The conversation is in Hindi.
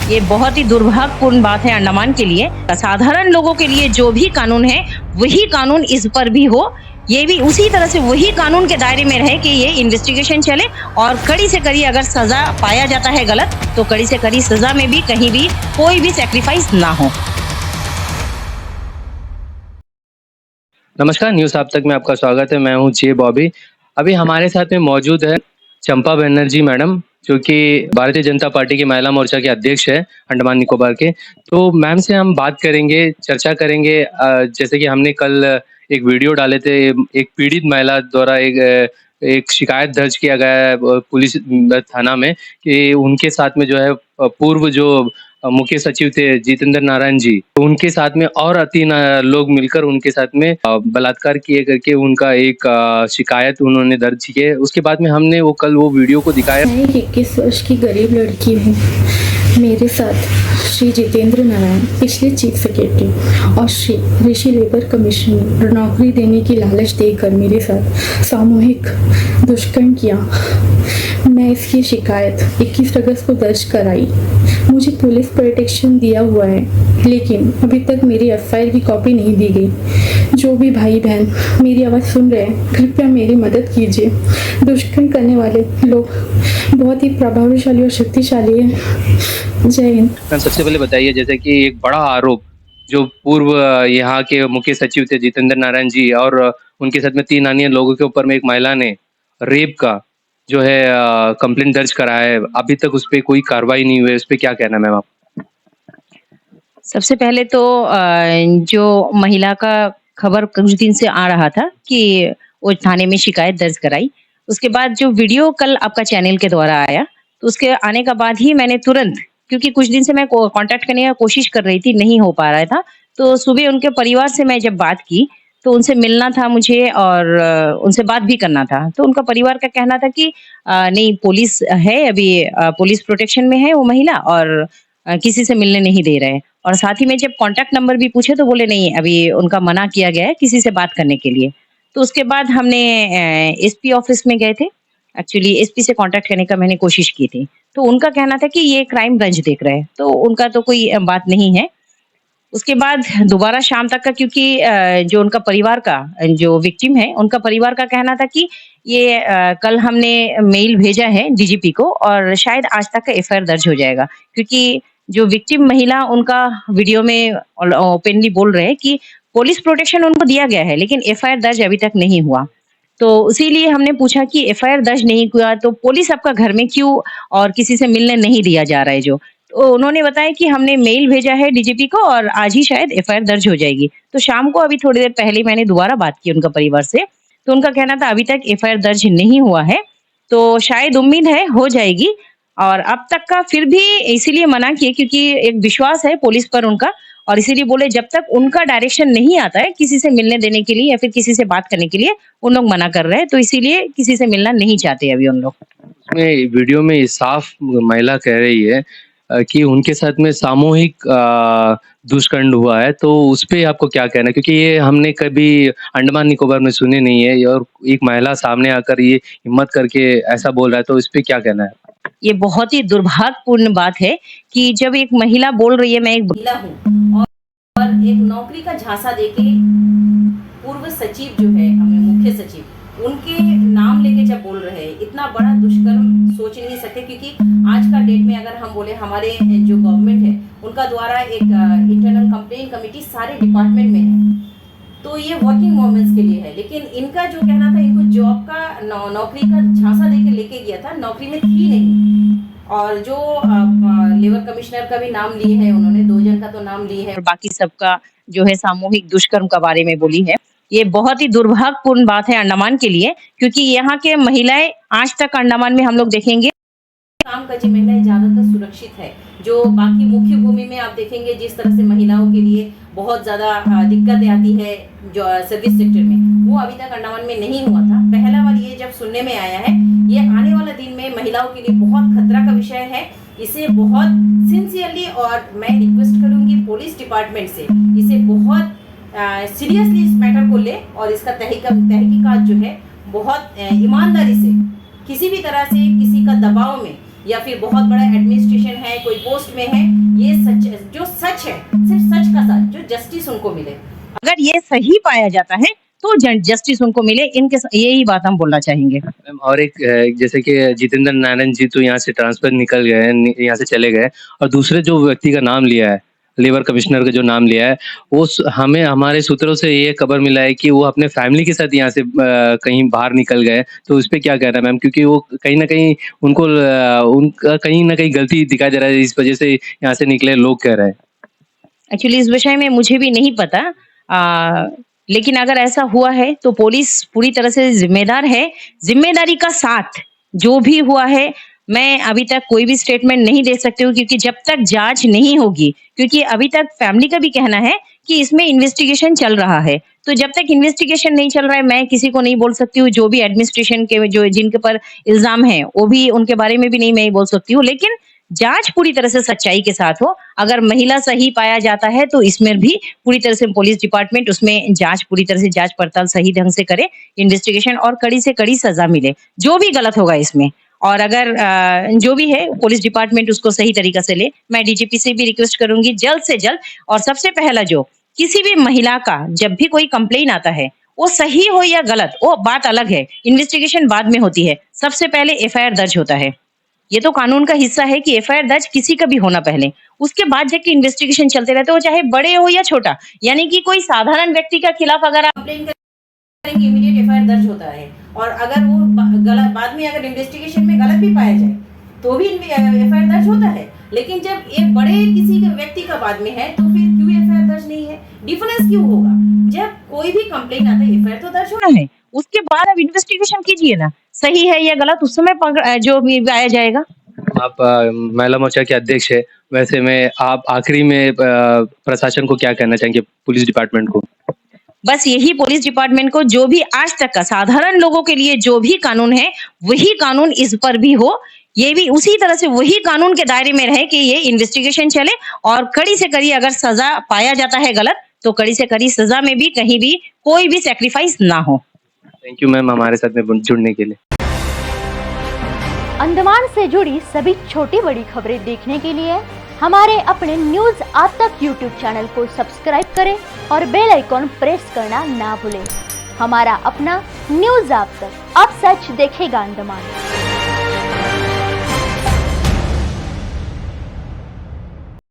ये बहुत ही दुर्भाग्यपूर्ण बात है अंडमान के लिए। साधारण लोगों के लिए जो भी कानून है वही कानून इस पर भी हो, ये भी उसी तरह से वही कानून के दायरे में रहे कि ये इन्वेस्टिगेशन चले और कड़ी से कड़ी अगर सजा पाया जाता है गलत तो कड़ी से कड़ी सजा में भी कहीं भी कोई भी सैक्रिफाइस ना हो। नमस्कार, न्यूज़ आप तक में आपका स्वागत है। मैं हूं जे बॉबी। अभी हमारे साथ में मौजूद है चंपा बनर्जी मैडम, जो कि भारतीय जनता पार्टी के महिला मोर्चा के अध्यक्ष है अंडमान निकोबार के। तो मैम से हम बात करेंगे, चर्चा करेंगे। जैसे कि हमने कल एक वीडियो डाले थे, एक पीड़ित महिला द्वारा एक शिकायत दर्ज किया गया है पुलिस थाना में कि उनके साथ में जो है पूर्व जो मुख्य सचिव थे जितेंद्र नारायण जी, उनके साथ में और 3 लोग मिलकर उनके साथ में बलात्कार किए करके उनका एक शिकायत उन्होंने दर्ज की है। उसके बाद में हमने वो वीडियो को दिखाया। मैं एक 21 वर्ष की गरीब लड़की हूँ। मेरे साथ श्री जितेंद्र नारायण पिछले चीफ सेक्रेटरी और श्री ऋषि लेबर कमीशन में नौकरी देने की लालच देकर मेरे साथ सामूहिक दुष्कर्म किया। मैं इसकी शिकायत 21 अगस्त को दर्ज कराई। मुझे पुलिस प्रोटेक्शन दिया हुआ है, लेकिन अभी तक मेरी एफआईआर की कॉपी नहीं दी गई। जो भी भाई बहन मेरी आवाज़ सुन रहे हैं, कृपया मेरी मदद कीजिए। दुष्कर्म करने वाले लोग बहुत ही प्रभावशाली और शक्तिशाली है। जय हिंद। मैम, सबसे पहले बताइए, जैसे कि एक बड़ा आरोप जो पूर्व यहाँ के मुख्य सचिव थे जितेंद्र नारायण जी और उनके साथ में 3 अन्य लोगों के ऊपर में एक महिला ने रेप का जो है कंप्लेंट दर्ज करा है, अभी तक उस पर कोई कार्रवाई नहीं हुई है। उस पर क्या कहना मैम आप? सबसे पहले तो जो महिला का खबर कुछ दिन से आ रहा था कि वो थाने में शिकायत दर्ज कराई। उसके बाद जो वीडियो कल आपका चैनल के द्वारा आया, तो उसके आने के बाद ही मैंने तुरंत, क्योंकि कुछ दिन से मैं कांटेक्ट करने की कोशिश कर रही थी, नहीं हो पा रहा था। तो सुबह उनके परिवार से मैं जब बात की तो उनसे मिलना था मुझे और उनसे बात भी करना था। तो उनका परिवार का कहना था कि नहीं, पुलिस है, अभी पुलिस प्रोटेक्शन में है वो महिला और किसी से मिलने नहीं दे रहे। और साथ ही में जब कॉन्टैक्ट नंबर भी पूछे तो बोले नहीं, अभी उनका मना किया गया है किसी से बात करने के लिए। तो उसके बाद हमने एसपी ऑफिस में गए थे। एक्चुअली एसपी से कांटेक्ट करने का मैंने कोशिश की थी, तो उनका कहना था कि ये क्राइम ब्रांच देख रहे हैं, तो उनका तो कोई बात नहीं है। उसके बाद दोबारा शाम तक का, क्योंकि जो उनका परिवार का जो विक्टिम है उनका परिवार का कहना था कि ये कल हमने मेल भेजा है डीजीपी को और शायद आज तक का एफआईआर दर्ज हो जाएगा, क्योंकि जो विक्टिम महिला उनका वीडियो में ओपनली बोल रहे हैं कि पुलिस प्रोटेक्शन उनको दिया गया है लेकिन एफआईआर दर्ज अभी तक नहीं हुआ। तो इसीलिए हमने पूछा कि एफआईआर दर्ज नहीं हुआ तो पुलिस आपका घर में क्यों और किसी से मिलने नहीं दिया जा रहा है जो। तो उन्होंने बताया कि हमने मेल भेजा है डीजीपी को और आज ही शायद एफआईआर दर्ज हो जाएगी। तो शाम को अभी थोड़ी देर पहले मैंने दोबारा बात की उनका परिवार से, तो उनका कहना था अभी तक एफआईआर दर्ज नहीं हुआ है, तो शायद उम्मीद है हो जाएगी। और अब तक का फिर भी इसीलिए मना किए क्योंकि एक विश्वास है पुलिस पर उनका, और इसीलिए बोले जब तक उनका डायरेक्शन नहीं आता है किसी से मिलने देने के लिए या फिर किसी से बात करने के लिए, उन लोग मना कर रहे हैं। तो इसीलिए किसी से मिलना नहीं चाहते अभी उन लोग। उसमें वीडियो में साफ महिला कह रही है कि उनके साथ में सामूहिक दुष्कर्म हुआ है, तो उस पे आपको क्या कहना है? क्योंकि ये हमने कभी अंडमान निकोबार में सुने नहीं है और एक महिला सामने आकर ये हिम्मत करके ऐसा बोल रहा है, तो इस पे क्या कहना है? ये बहुत ही दुर्भाग्यपूर्ण बात है कि जब एक महिला बोल रही है मैं एक महिला हूँ और एक नौकरी का झांसा देके पूर्व सचिव जो है हमें मुख्य सचिव उनके नाम लेके जब बोल रहे हैं, इतना बड़ा दुष्कर्म सोच नहीं सकते। क्योंकि आज का डेट में अगर हम बोले हमारे जो गवर्नमेंट है उनका द्वारा एक इंटरनल कंप्लेंट कमेटी सारे डिपार्टमेंट में है, तो ये वर्किंग वुमेन्स के लिए है। लेकिन इनका जो कहना था, इनको जॉब का नौकरी का झांसा देके लेके गया था, नौकरी में थी नहीं। और जो लेबर कमिश्नर का भी नाम लिए है उन्होंने, 2 जन का तो नाम लिए है और बाकी सबका जो है सामूहिक दुष्कर्म का बारे में बोली है। ये बहुत ही दुर्भाग्यपूर्ण बात है अंडमान के लिए, क्योंकि यहाँ के महिलाएं आज तक अंडमान में हम लोग देखेंगे काम काजी महिलाएं ज्यादातर सुरक्षित है। जो बाकी मुख्य भूमि में आप देखेंगे जिस तरह से महिलाओं के लिए बहुत ज्यादा दिक्कतें आती है जो सर्विस सेक्टर में, वो अभी तक अंडमान में नहीं हुआ था। पहला बार ये जब सुनने में आया है, ये आने वाला दिन में महिलाओं के लिए बहुत खतरा का विषय है। इसे बहुत सिंसियरली, और मैं रिक्वेस्ट करूंगी पुलिस डिपार्टमेंट से, इसे बहुत सीरियसली इस मैटर को ले और इसका तहकीकात जो है बहुत ईमानदारी से, किसी भी तरह से किसी का दबाव में या फिर बहुत बड़ा एडमिनिस्ट्रेशन है, कोई पोस्ट में है, ये सच जो सच है, सिर्फ सच का सच, जो जस्टिस उनको मिले। अगर ये सही पाया जाता है तो जस्टिस उनको मिले, इनके यही बात हम बोलना चाहेंगे। मैम और एक जैसे कि जितेंद्र नारायण जी तो यहाँ से ट्रांसफर निकल गए, यहाँ से चले गए, और दूसरे जो व्यक्ति का नाम लिया है, लेबर कमिश्नर का जो नाम लिया है, वो हमें हमारे सूत्रों से ये खबर मिला है कि वो अपने फैमिली के साथ यहाँ से कहीं बाहर निकल गए। तो उस पर क्या कहना है मैम, क्योंकि वो कहीं ना कहीं उनको उनका कहीं ना कहीं गलती दिखाई दे रहा है, इस वजह से यहाँ से निकले लोग कह रहे हैं। एक्चुअली इस विषय में मुझे भी नहीं पता, लेकिन अगर ऐसा हुआ है तो पुलिस पूरी तरह से जिम्मेदार है। जिम्मेदारी का साथ जो भी हुआ है, मैं अभी तक कोई भी स्टेटमेंट नहीं दे सकती हूँ, क्योंकि जब तक जांच नहीं होगी, क्योंकि अभी तक फैमिली का भी कहना है कि इसमें इन्वेस्टिगेशन चल रहा है, तो जब तक इन्वेस्टिगेशन नहीं चल रहा है मैं किसी को नहीं बोल सकती हूँ। जो भी एडमिनिस्ट्रेशन के जो जिनके पर इल्जाम है वो भी, उनके बारे में भी नहीं मैं बोल सकती हूँ, लेकिन जांच पूरी तरह से सच्चाई के साथ हो। अगर महिला सही पाया जाता है तो इसमें भी पूरी तरह से पुलिस डिपार्टमेंट उसमें जांच पूरी तरह से जांच पड़ताल सही ढंग से करे, इन्वेस्टिगेशन, और कड़ी से कड़ी सजा मिले जो भी गलत होगा इसमें। और अगर जो भी है पुलिस डिपार्टमेंट उसको सही तरीका से ले। मैं डीजीपी से भी रिक्वेस्ट करूंगी जल्द से जल्द। और सबसे पहला, जो किसी भी महिला का जब भी कोई कंप्लेन आता है, वो सही हो या गलत वो बात अलग है, इन्वेस्टिगेशन बाद में होती है, सबसे पहले एफआईआर दर्ज होता है। ये तो कानून का हिस्सा है कि एफआईआर दर्ज किसी का भी होना पहले, उसके बाद जाके इन्वेस्टिगेशन चलते रहते हो, चाहे बड़े हो या छोटा। यानी कि कोई साधारण व्यक्ति का खिलाफ अगर आप कंप्लेन करेंगे, इमीडिएट एफआईआर दर्ज होता है, और अगर वो गलत बाद में अगर इन्वेस्टिगेशन में गलत भी पाया जाए तो भी एफआईआर दर्ज होता है। लेकिन जब एक बड़े किसी के व्यक्ति का बाद में है तो फिर क्यों एफआईआर दर्ज नहीं है? डिफरेंस क्यों होगा? जब कोई भी कंप्लेन आता है एफआईआर तो दर्ज होना है, उसके बाद अब इन्वेस्टिगेशन कीजिए ना, सही है या गलत उस समय जो भी आया जाएगा। आप महिला मोर्चा के अध्यक्ष है, वैसे में आप आखिरी में प्रशासन को क्या कहना चाहेंगे, पुलिस डिपार्टमेंट को? बस यही पुलिस डिपार्टमेंट को, जो भी आज तक का साधारण लोगों के लिए जो भी कानून है वही कानून इस पर भी हो, ये भी उसी तरह से वही कानून के दायरे में रहे कि ये इन्वेस्टिगेशन चले, और कड़ी से कड़ी अगर सजा पाया जाता है गलत तो कड़ी से कड़ी सजा में भी कहीं भी कोई भी सैक्रिफाइस ना हो। थैंक यू मैम हमारे साथ में जुड़ने के लिए। अंडमान से जुड़ी सभी छोटी बड़ी खबरें देखने के लिए हमारे अपने न्यूज आज तक यूट्यूब चैनल को सब्सक्राइब करें और बेल आइकॉन प्रेस करना ना भूलें। हमारा अपना न्यूज आज तक, अब सच देखेगा अंडमान।